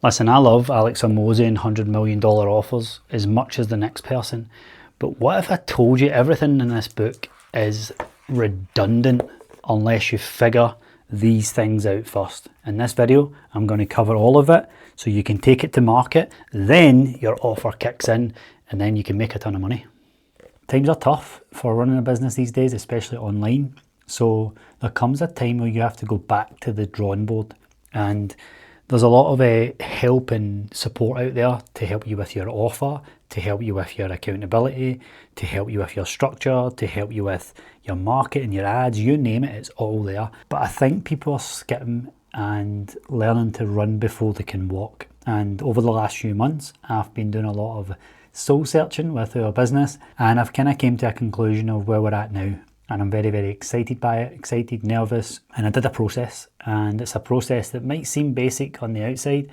Listen, I love Alex Hormozi and $100 million offers as much as the next person. But what if I told you everything in this book is redundant unless you figure these things out first? In this video, I'm going to cover all of it so you can take it to market, then your offer kicks in, and then you can make a ton of money. Times are tough for running a business these days, especially online. So there comes a time where you have to go back to the drawing board, and there's a lot of help and support out there to help you with your offer, to help you with your accountability, to help you with your structure, to help you with your market and your ads, you name it, it's all there. But I think people are skipping and learning to run before they can walk. And over the last few months, I've been doing a lot of soul searching with our business, and I've kind of came to a conclusion of where we're at now. And I'm very, very excited by it, excited, nervous. And I did a process, and it's a process that might seem basic on the outside,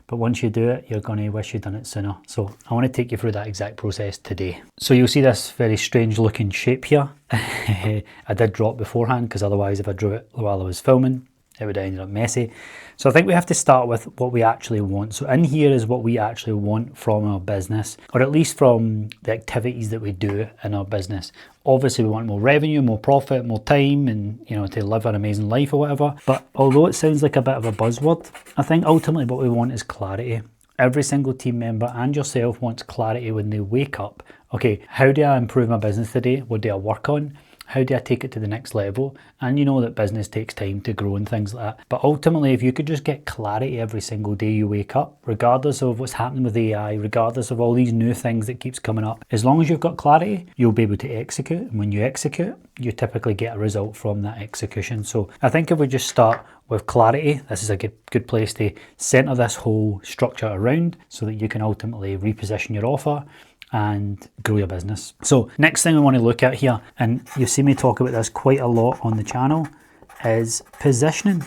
but once you do it, you're going to wish you'd done it sooner. So I want to take you through that exact process today. So you'll see this very strange looking shape here. I did draw it beforehand, because otherwise if I drew it while I was filming, it would have ended up messy. So I think we have to start with what we actually want. So in here is what we actually want from our business, or at least from the activities that we do in our business. Obviously we want more revenue, more profit, more time, and to live an amazing life or whatever. But although it sounds like a bit of a buzzword, I think ultimately what we want is clarity. Every single team member and yourself wants clarity when they wake up. Okay, how do I improve my business today? What do I work on? How do I take it to the next level? And you know that business takes time to grow and things like that. But ultimately, if you could just get clarity every single day you wake up, regardless of what's happening with AI, regardless of all these new things that keeps coming up, as long as you've got clarity, you'll be able to execute. And when you execute, you typically get a result from that execution. So I think if we just start with clarity, this is a good place to center this whole structure around so that you can ultimately reposition your offer and grow your business. So next thing we want to look at here, and you've seen me talk about this quite a lot on the channel, is positioning.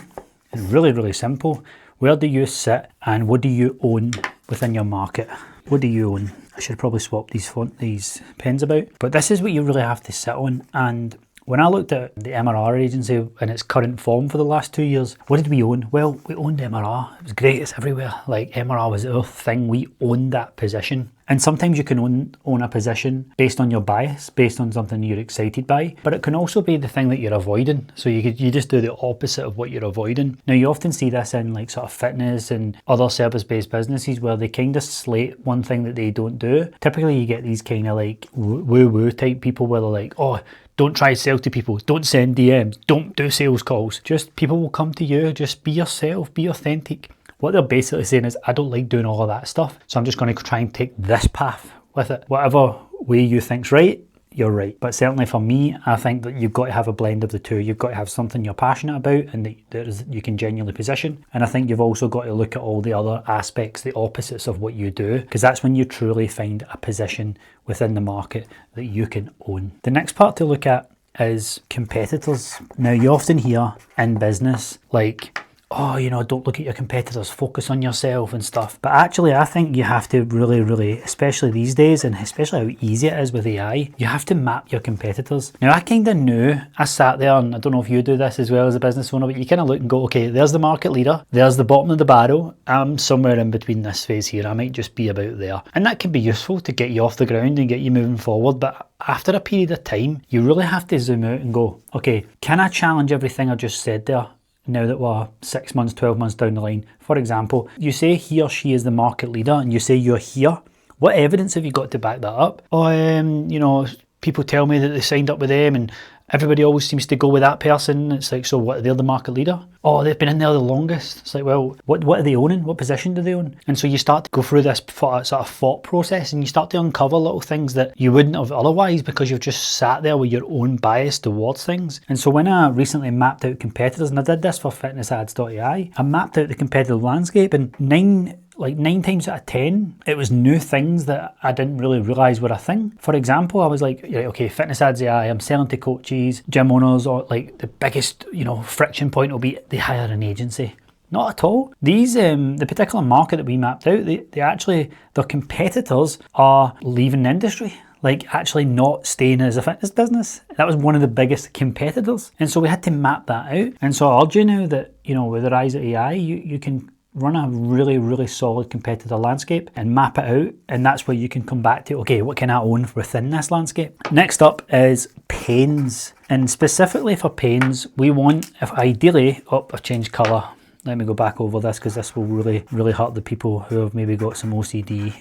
It's really, really simple. Where do you sit and what do you own within your market? What do you own? I should probably swap these pens about, but this is what you really have to sit on. And when I looked at the MRR agency in its current form for the last 2 years, what did we own? Well, we owned MRR. It was great, it's everywhere. Like MRR was our thing, we owned that position. And sometimes you can own a position based on your bias, based on something you're excited by, but it can also be the thing that you're avoiding. So you just do the opposite of what you're avoiding. Now you often see this in like sort of fitness and other service-based businesses where they kind of slate one thing that they don't do. Typically you get these kind of like woo-woo type people where they're like, oh, don't try to sell to people, don't send DMs, don't do sales calls. Just people will come to you, just be yourself, be authentic. What they're basically saying is, I don't like doing all of that stuff, so I'm just going to try and take this path with it. Whatever way you think's right, you're right. But certainly for me, I think that you've got to have a blend of the two. You've got to have something you're passionate about and that you can genuinely position. And I think you've also got to look at all the other aspects, the opposites of what you do, because that's when you truly find a position within the market that you can own. The next part to look at is competitors. Now you often hear in business like, oh, don't look at your competitors, focus on yourself and stuff. But actually, I think you have to really, especially these days, and especially how easy it is with AI, you have to map your competitors. Now, I kind of knew, I sat there, and I don't know if you do this as well as a business owner, but you kind of look and go, okay, there's the market leader, there's the bottom of the barrel, I'm somewhere in between this phase here, I might just be about there. And that can be useful to get you off the ground and get you moving forward, but after a period of time, you really have to zoom out and go, okay, can I challenge everything I just said there? Now that we're 6 months, 12 months down the line. For example, you say he or she is the market leader and you say you're here. What evidence have you got to back that up? Oh, people tell me that they signed up with them and everybody always seems to go with that person. It's like, so what, they're the market leader? Oh, they've been in there the longest. It's like, well, what are they owning? What position do they own? And so you start to go through this sort of thought process and you start to uncover little things that you wouldn't have otherwise because you've just sat there with your own bias towards things. And so when I recently mapped out competitors, and I did this for fitnessads.ai, I mapped out the competitive landscape, and 9 times out of 10, it was new things that I didn't really realize were a thing. For example, I was like, okay, fitness ads AI, I'm selling to coaches, gym owners, or like the biggest, friction point will be they hire an agency. Not at all. These, the particular market that we mapped out, they actually, their competitors are leaving the industry. Like actually not staying as a fitness business. That was one of the biggest competitors. And so we had to map that out. And so I urge you now that, with the rise of AI, you can run a really, really solid competitor landscape and map it out. And that's where you can come back to, okay, what can I own within this landscape? Next up is pains. And specifically for pains, we want, if ideally, I've changed colour. Let me go back over this because this will really, really hurt the people who have maybe got some OCD.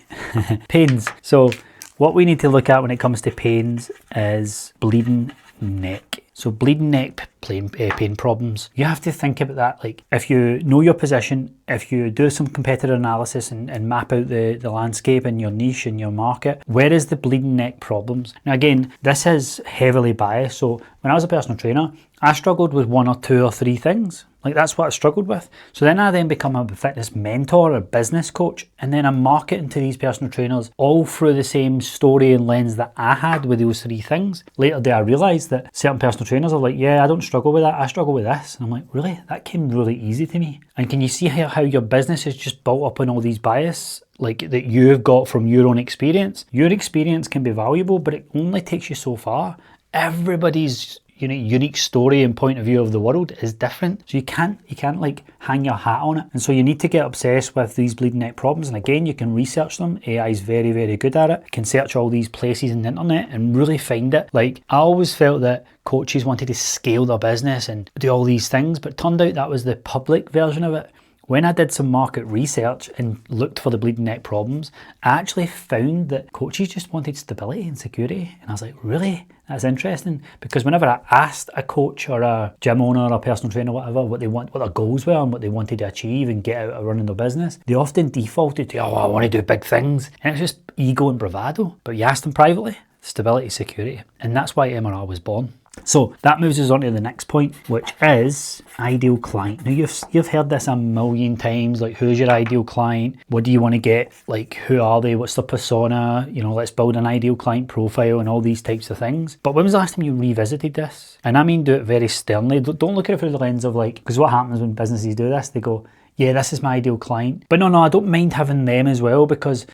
Pains. So what we need to look at when it comes to pains is bleeding neck. So bleeding neck pain problems. You have to think about that. Like if you know your position, if you do some competitor analysis and map out the landscape and your niche and your market, where is the bleeding neck problems? Now again, this is heavily biased. So when I was a personal trainer, I struggled with 1 or 2 or 3 things. Like that's what I struggled with. So then I become a fitness mentor, a business coach, and then I'm marketing to these personal trainers all through the same story and lens that I had with those 3 things. Later day I realised that certain personal trainers are like, yeah, I don't struggle with that, I struggle with this. And I'm like, really? That came really easy to me. And can you see how your business is just built up on all these bias? Like that you've got from your own experience. Your experience can be valuable, but it only takes you so far. Everybody's unique story and point of view of the world is different. So you can't like hang your hat on it. And so you need to get obsessed with these bleeding neck problems. And again, you can research them. AI is very, very good at it. You can search all these places in the internet and really find it. Like I always felt that coaches wanted to scale their business and do all these things, but it turned out that was the public version of it. When I did some market research and looked for the bleeding neck problems, I actually found that coaches just wanted stability and security. And I was like, really? That's interesting. Because whenever I asked a coach or a gym owner or a personal trainer, whatever, what their goals were and what they wanted to achieve and get out of running their business, they often defaulted to, I want to do big things. And it's just ego and bravado. But you ask them privately, stability, security. And that's why MRR was born. So that moves us on to the next point, which is ideal client. Now you've heard this a million times, like who's your ideal client? What do you want to get? Like who are they? What's their persona? Let's build an ideal client profile and all these types of things. But when was the last time you revisited this? And I mean do it very sternly. Don't look at it through the lens of like, because what happens when businesses do this, they go, yeah, this is my ideal client. But no, I don't mind having them as well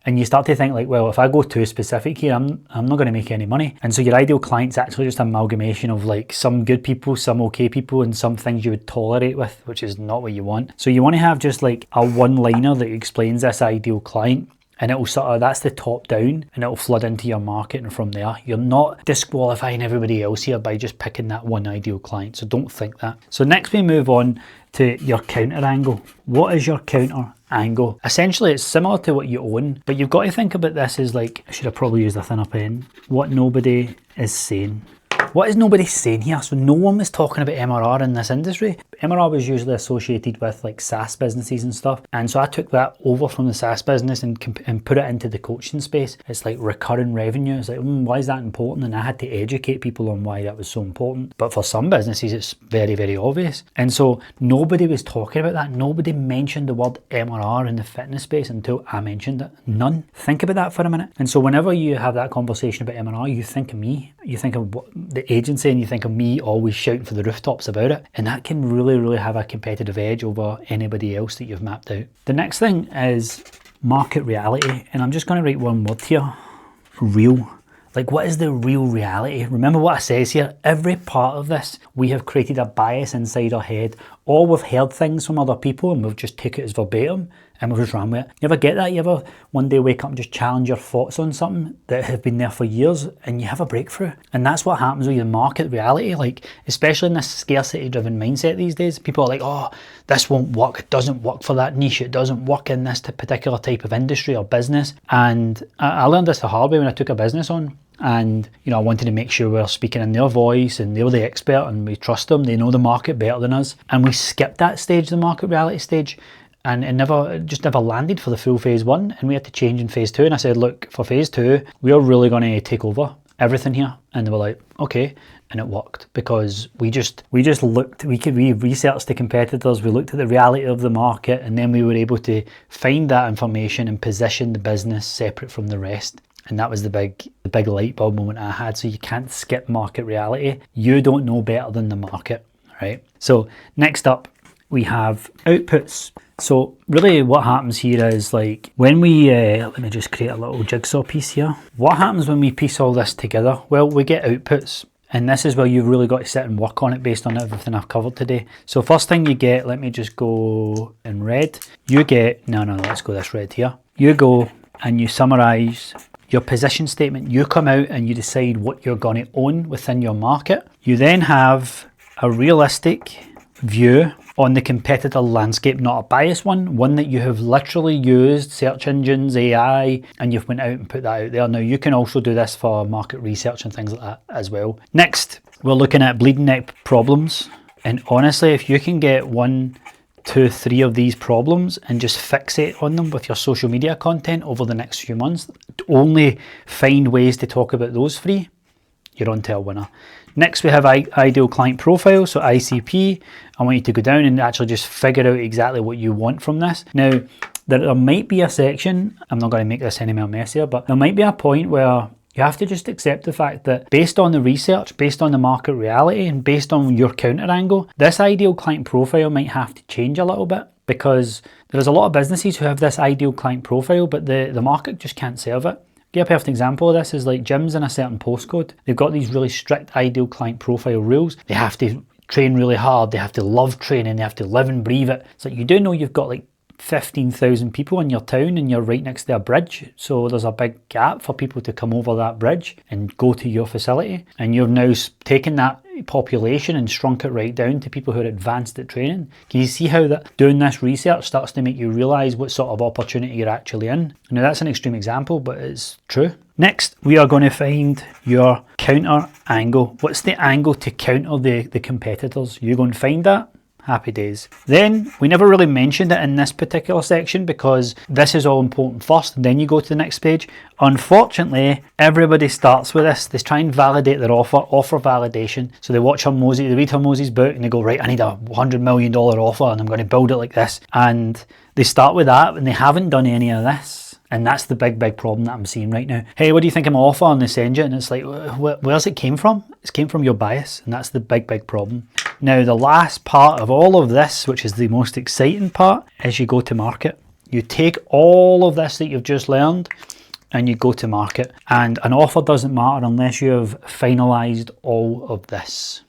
and you start to think like, well, if I go too specific here, I'm not going to make any money. And so your ideal client's actually just an amalgamation of like some good people, some okay people, and some things you would tolerate with, which is not what you want. So you want to have just like a one-liner that explains this ideal client. And it'll that's the top down, and it'll flood into your market, and from there, you're not disqualifying everybody else here by just picking that one ideal client. So don't think that. So next we move on to your counter angle. What is your counter angle? Essentially, it's similar to what you own, but you've got to think about this as like, I should have probably used a thinner pen, what nobody is saying. What is nobody saying here? So no one was talking about MRR in this industry. MRR was usually associated with like SaaS businesses and stuff. And so I took that over from the SaaS business and put it into the coaching space. It's like recurring revenue. It's like, why is that important? And I had to educate people on why that was so important. But for some businesses, it's very, very obvious. And so nobody was talking about that. Nobody mentioned the word MRR in the fitness space until I mentioned it. None. Think about that for a minute. And so whenever you have that conversation about MRR, you think of me. You think of the agency and you think of me always shouting for the rooftops about it. And that can really, really have a competitive edge over anybody else that you've mapped out. The next thing is market reality. And I'm just going to write one word here. Real. Like, what is the real reality? Remember what I says here? Every part of this, we have created a bias inside our head, or we've heard things from other people and we've just taken it as verbatim and we've just ran with it. You ever get that? You ever one day wake up and just challenge your thoughts on something that have been there for years and you have a breakthrough? And that's what happens with your market reality. Like, especially in this scarcity driven mindset these days, people are like, oh, this won't work. It doesn't work for that niche. It doesn't work in this particular type of industry or business. And I learned this the hard way when I took a business on. And I wanted to make sure we're speaking in their voice and they're the expert and we trust them, they know the market better than us. And we skipped that stage, the market reality stage, and it never landed for the full phase 1, and we had to change in phase 2. And I said, look, for phase 2, we are really going to take over everything here. And they were like, okay. And it worked because we just looked, we researched the competitors, we looked at the reality of the market, and then we were able to find that information and position the business separate from the rest. And that was the big light bulb moment I had. So you can't skip market reality. You don't know better than the market, right? So next up, we have outputs. So really what happens here is like when we, let me just create a little jigsaw piece here. What happens when we piece all this together? Well, we get outputs. And this is where you've really got to sit and work on it based on everything I've covered today. So first thing you get, let me just go in red. You get, no, let's go this red here. You go and you summarize your position statement. You come out and you decide what you're going to own within your market. You then have a realistic view on the competitor landscape, not a biased one that you have literally used search engines, AI, and you've went out and put that out there. Now you can also do this for market research and things like that as well. Next, we're looking at bleeding neck problems. And honestly, if you can get 1, 2, 3 of these problems and just fixate on them with your social media content over the next few months, only find ways to talk about those 3, you're on to a winner. Next, we have ideal client profile, so ICP. I want you to go down and actually just figure out exactly what you want from this. Now, there might be a section, I'm not going to make this any more messier, but there might be a point where you have to just accept the fact that based on the research, based on the market reality, and based on your counter angle, this ideal client profile might have to change a little bit, because there's a lot of businesses who have this ideal client profile, but the market just can't serve it. A perfect example of this is like gyms in a certain postcode. They've got these really strict ideal client profile rules. They have to train really hard. They have to love training. They have to live and breathe it. So you do know you've got like 15,000 people in your town and you're right next to a bridge. So there's a big gap for people to come over that bridge and go to your facility. And you've now taken that population and shrunk it right down to people who are advanced at training. Can you see how that doing this research starts to make you realize what sort of opportunity you're actually in? Now that's an extreme example, but it's true. Next, we are going to find your counter angle. What's the angle to counter the competitors? You go and find that. Happy days. Then we never really mentioned it in this particular section because this is all important first, and then you go to the next page. Unfortunately, everybody starts with this. They try and validate their offer validation. So they watch Hormozi, they read Hormozi's book and they go, right, I need a $100 million offer and I'm going to build it like this. And they start with that and they haven't done any of this. And that's the big problem that I'm seeing right now. Hey, what do you think of my offer? And they send you, and it's like, where's it came from? It came from your bias, and that's the big problem. Now, the last part of all of this, which is the most exciting part, is you go to market. You take all of this that you've just learned, and you go to market. And an offer doesn't matter unless you have finalized all of this.